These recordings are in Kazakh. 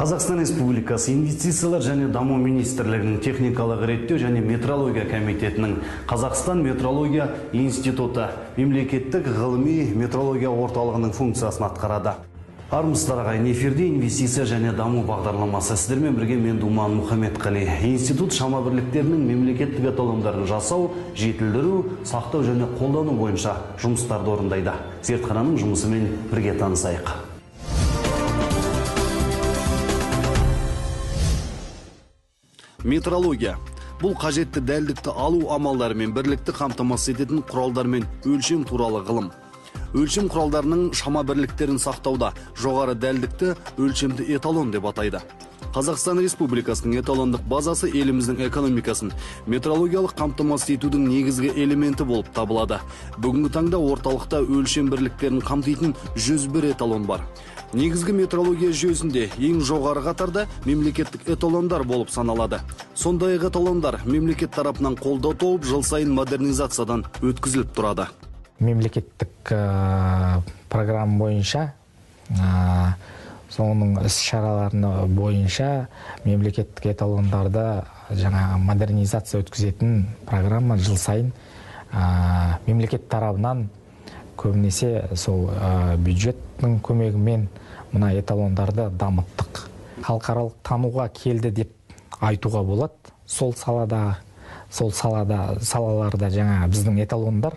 Қазақстан Республикасы инвестициялар және даму министрлігінің техникалық реттеу және метрология комитетінің Қазақстан метрология институты мемлекеттік ғылыми метрология орталығының функциясын атқарады. Армысыздар ағайын, эфирде инвестиция және даму бағдарламасы. Сіздермен бірге мен Думан Мұхаммедқали. Институт шама бірліктерінің мемлекеттік эталондарын жасау, жетілдіру, сақтау және қолдану бойынша жұмыстарды орындайды. Зертхананың жұмысымен бірге танысайық. Метрология. Бұл қажетті дәлдікті алу амалдарымен бірлікті қамтамасыз ететін құралдар мен өлшем туралы ғылым. Өлшем құралдарының шама бірліктерін сақтауда жоғары дәлдікті өлшемді эталон деп атайды. Қазақстан Республикасының эталондық базасы еліміздің экономикасын метрологиялық қамтамасыз етудің негізгі элементі болып табылады. Бүгінгі таңда орталықта өлшем бірліктерін қамтитын 101 эталон бар. Негізгі метрология жүйесінде ең жоғары қатарда мемлекеттік эталондар болып саналады. Сондай эталондар мемлекет тарапынан қолдау тауып, жыл сайын модернизациядан өткізіліп тұрады. Мемлекеттік программа бойынша, соның іс-шараларына бойынша мемлекеттік эталондарды жаңа модернизация өткізетін программа жыл сайын мемлекет тарапынан көбінесе сол бюджеттің көмегімен мына эталондарды дамыттық. Халықаралық тануға келді деп айтуға болады. Сол салаларда жаңа біздің эталондар.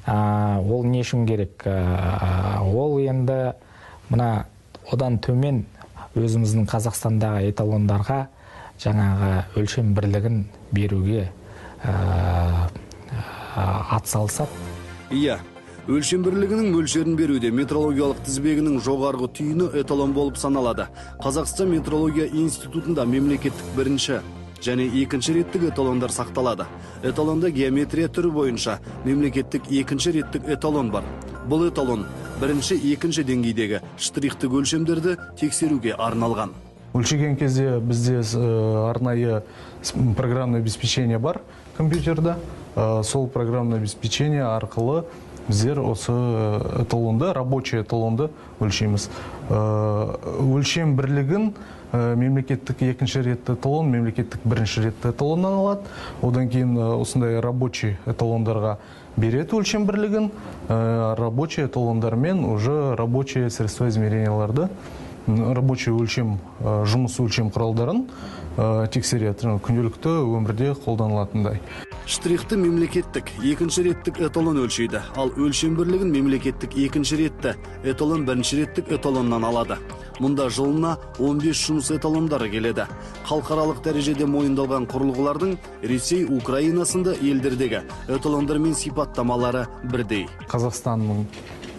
Ол не үшін керек? Ол енді мына одан төмен өзіміздің Қазақстандағы эталондарға жаңағы өлшем бірлігін беруге атсалысады. Иә. Өлшем бірлігінің мөлшерін беруде метрологиялық тізбегінің жоғарғы түйіні эталон болып саналады. Қазақстан метрология институтында мемлекеттік бірінші және екінші реттік эталондар сақталады. Эталонда геометрия түрі бойынша мемлекеттік екінші реттік эталон бар. Бұл эталон бірінші, екінші деңгейдегі штрихтік өлшемдерді тексеруге арналған. Өлшеген кезде бізде арнайы программное обеспечение бар компьютерда. Сол программное обеспечение арқылы біздер осы эталонды, рабочий эталонды өлшейміз. Өлшем бірлігін мемлекеттік екінші ретті эталон, мемлекеттік бірінші ретті эталоннан алады. Одан кейін осындай рабочий эталондарға береді өлшем бірлігін. Рабочий эталондармен уже рабочие средства измеренияларды, рабочий өлшем, жұмыс өлшем құралдарын тексереді, күнделікті өмірде қолданылатындай. Штрихті мемлекеттік екінші реттік эталон өлшейді, ал өлшем бірлігін мемлекеттік екінші ретті эталон бірінші реттік эталоннан алады. Мұнда жылына 15 жұмыс эталондары келеді. Халықаралық дәрежеде мойындалған құрылғылардың Ресей, Украина сынды елдердегі эталондармен сипаттамалары бірдей. Қазақстанның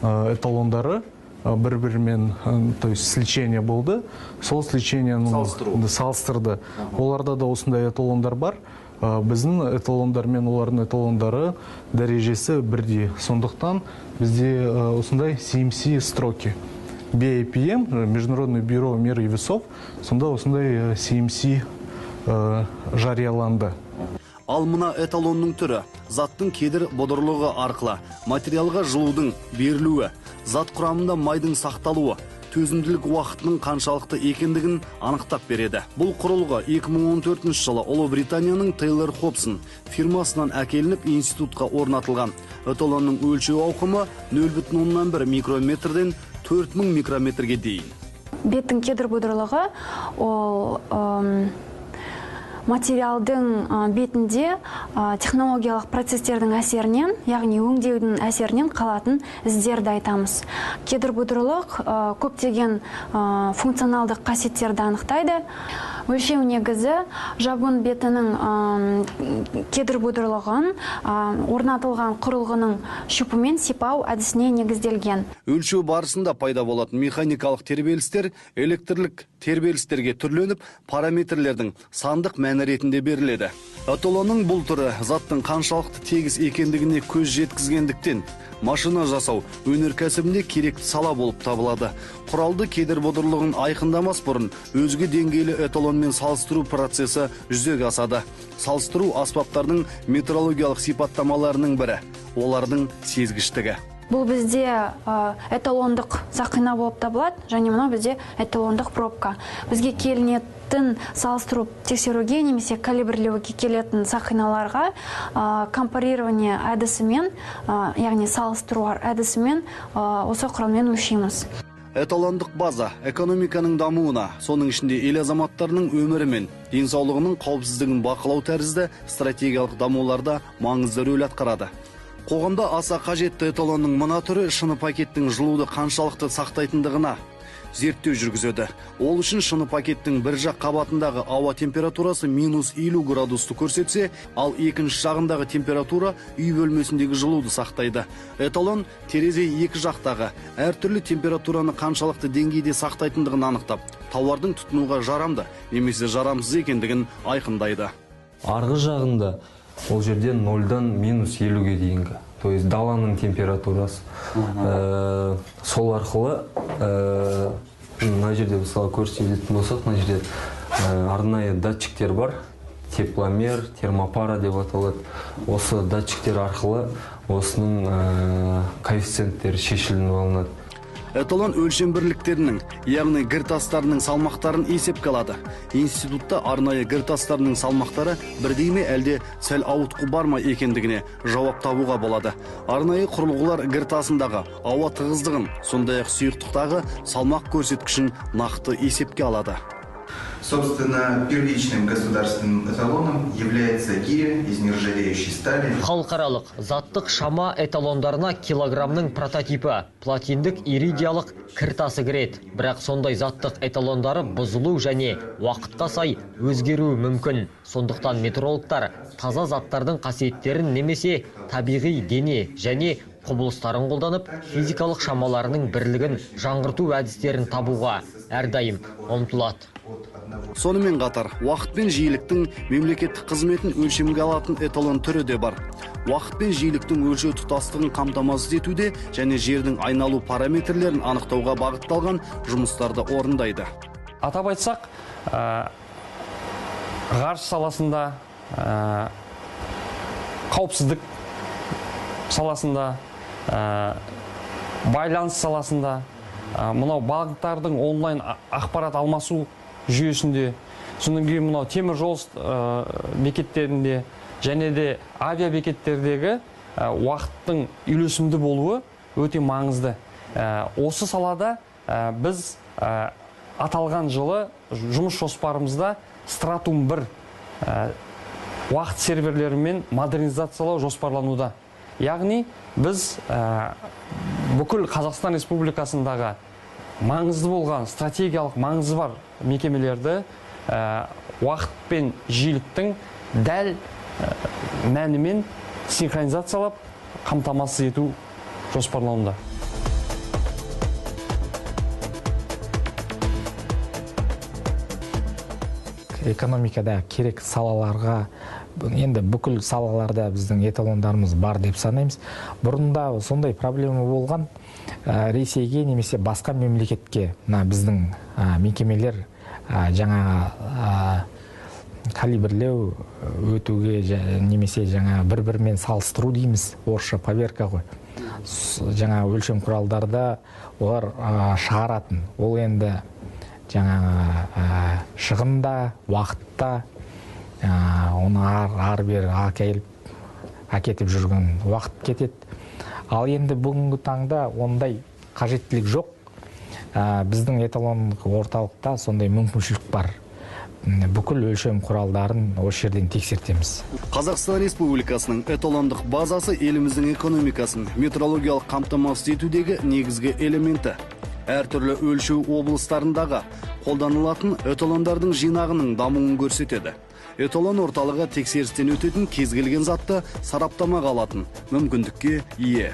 эталондары бір-бірімен, то есть сличение болды. Сол сличениені салыстырды. Оларда да осындай эталондар бар. Біздің эталондар мен олардың эталондары дәрежесі бірдей. Сондықтан бізде осындай CMC строки. BAPM, Международный бюро мер и весов, сонда осындай CMC жарияланды. Ал мына эталонның түрі заттың кедір бодырлығы арқылы материалға жылудың берілуі, зат құрамында майдың сақталуы, төзімділік уақытының қаншалықты екендігін анықтап береді. Бұл құрылғы 2014 жылы Ұлыбританияның Тейлор Хобсон фирмасынан әкелініп институтқа орнатылған. Эталонның өлшеу ауқымы 0,1 микрометрден 4000 микрометрге дейін. Беттің кедір бодырлығы ол материалдың бетінде технологиялық процестердің әсерінен, яғни өңдеудің әсерінен қалатын іздерді айтамыз. Кедір бодырлық көптеген функционалдық қасиеттерді анықтайды. Өлшеу негізі жабын бетінің кедір бодырлығын орнатылған құрылғының шүпімен сипау әдісіне негізделген. Өлшеу барысында пайда болатын механикалық тербелістер электрлік тербелістерге түрленіп, параметрлердің сандық мәні ретінде беріледі. Эталонның бұл түрі заттың қаншалықты тегіс екендігіне көз жеткізгендіктен машина жасау өнеркәсібінде керекті сала болып табылады. Құралды кедір бодырлығын айқындамас бұрын өзге деңгейлі эталонмен салыстыру процесі жүзеге асады. Салыстыру аспаптардың метрологиялық сипаттамаларының бірі, олардың сезгіштігі. Бұл бізде эталондық сақина болып табылады, және мынау бізде эталондық пробка. Бізге келінетін салыстыру тексеруге немесе калибрлеуге келетін сақиналарға компарирование әдісімен, яғни салыстыру әдісімен осы құралмен өлшейміз. Эталондық база экономиканың дамуына, соның ішінде ел азаматтарының өмірі мен денсаулығының қауіпсіздігін бақылау тәрізді стратегиялық дамуларда маңызды рөл атқарады. Қоғамда аса қажетті эталонның мына түрі шыны пакеттің жылуды қаншалықты сақтайтындығына зерттеу жүргізеді. Ол үшін шыны пакеттің бір жақ қабатындағы ауа температурасы -50 градусты көрсетсе, ал екінші жағындағы температура үй бөлмесіндегі жылуды сақтайды. Эталон терезе екі жақтағы әртүрлі температураны қаншалықты деңгейде сақтайтындығын анықтап, тауардың тұтынуға жарамды немесе жарамсыз екендігін айқындайды. Арғы жағында ол жерде 0-дан -50-ге дейінгі. То есть даланың температурасы. Сол арқылы мына жерде мысалы көрсететін болсақ, мына жерде арнайы датчиктер бар. Тепломер, термопара деп аталады. Осы датчиктер арқылы осының коэффициенттері шешілініп алынады. Эталон өлшем бірліктерінің, яғни гір-тастарының салмақтарын есепке алады. Институтта арнайы гір-тастарының салмақтары бірдей ме әлде сәл ауытқу бар ма екендігіне жауап табуға болады. Арнайы құрылғылар гір-тасындағы ауа тығыздығын, сондай-ақ сұйықтықтағы салмақ көрсеткішін нақты есепке алады. Собственно, первичным государственным эталоном является гиря из нержавеющей стали. Халықаралық заттық шама эталондарына килограммның прототипі платиндік иридиялық кіртасы кіреді. Бірақ сондай заттық эталондары бұзылу және уақытқа сай өзгеруі мүмкін. Сондықтан метрологтар таза заттардың қасиеттерін немесе табиғи дене және құбылыстарын қолданып, физикалық шамаларының бірлігін жаңғырту әдістерін табуға әрдайым ұмтылады. Сонымен қатар, уақыт пен жиіліктің мемлекеттік қызметін өлшемге алатын эталон түрі де бар. Уақыт пен жиіліктің өлшеу тұтастығын қамтамасыз етуде және жердің айналу параметрлерін анықтауға бағытталған жұмыстарды орындайды. Атап айтсақ, ғарыш саласында, қауіпсіздік саласында, байланыс саласында, мынау бағыттардың онлайн ақпарат алмасу жүйесінде, содан кейін мынау темір жол бекеттерінде және де авиа бекеттердегі уақыттың үйлесімді болуы өте маңызды. Осы салада біз аталған жылы жұмыс жоспарымызда Stratum 1 уақыт серверлерімен модернизациялау жоспарлануда. Яғни біз бүкіл Қазақстан Республикасындағы маңызды болған, стратегиялық маңызы бар мекемелерді уақыт пен жиіліктің дәл мәнімен синхронизациялап қамтамасыз ету жоспарлануда. Экономикада керек салаларға, енді бүкіл салаларда біздің эталондарымыз бар деп санаймыз. Бұрында сондай проблема болған, Ресейге немесе басқа мемлекетке біздің мекемелер жаңа калибрлеу өтуге немесе жаңа бір-бірмен салыстыру дейміз, орысша поверка ғой. Жаңа өлшем құралдарда олар шығаратын. Ол енді жаңа шығында, уақытта оны ар-бер әкетіп жүрген уақыт кетеді. Ал енді бүгінгі таңда ондай қажеттілік жоқ. Біздің эталондық орталықта сондай мүмкіншілік бар. Бүкіл өлшем құралдарын осы жерден тексертеміз. Қазақстан Республикасының эталондық базасы еліміздің экономикасын метрологиялық қамтамасыз етудегі негізгі элементі. Әртүрлі өлшеу облыстарындағы қолданылатын эталондардың жинағының дамуын көрсетеді. Эталон орталығы тексерістен өтетін кез келген затты сараптамаға алатын мүмкіндікке ие.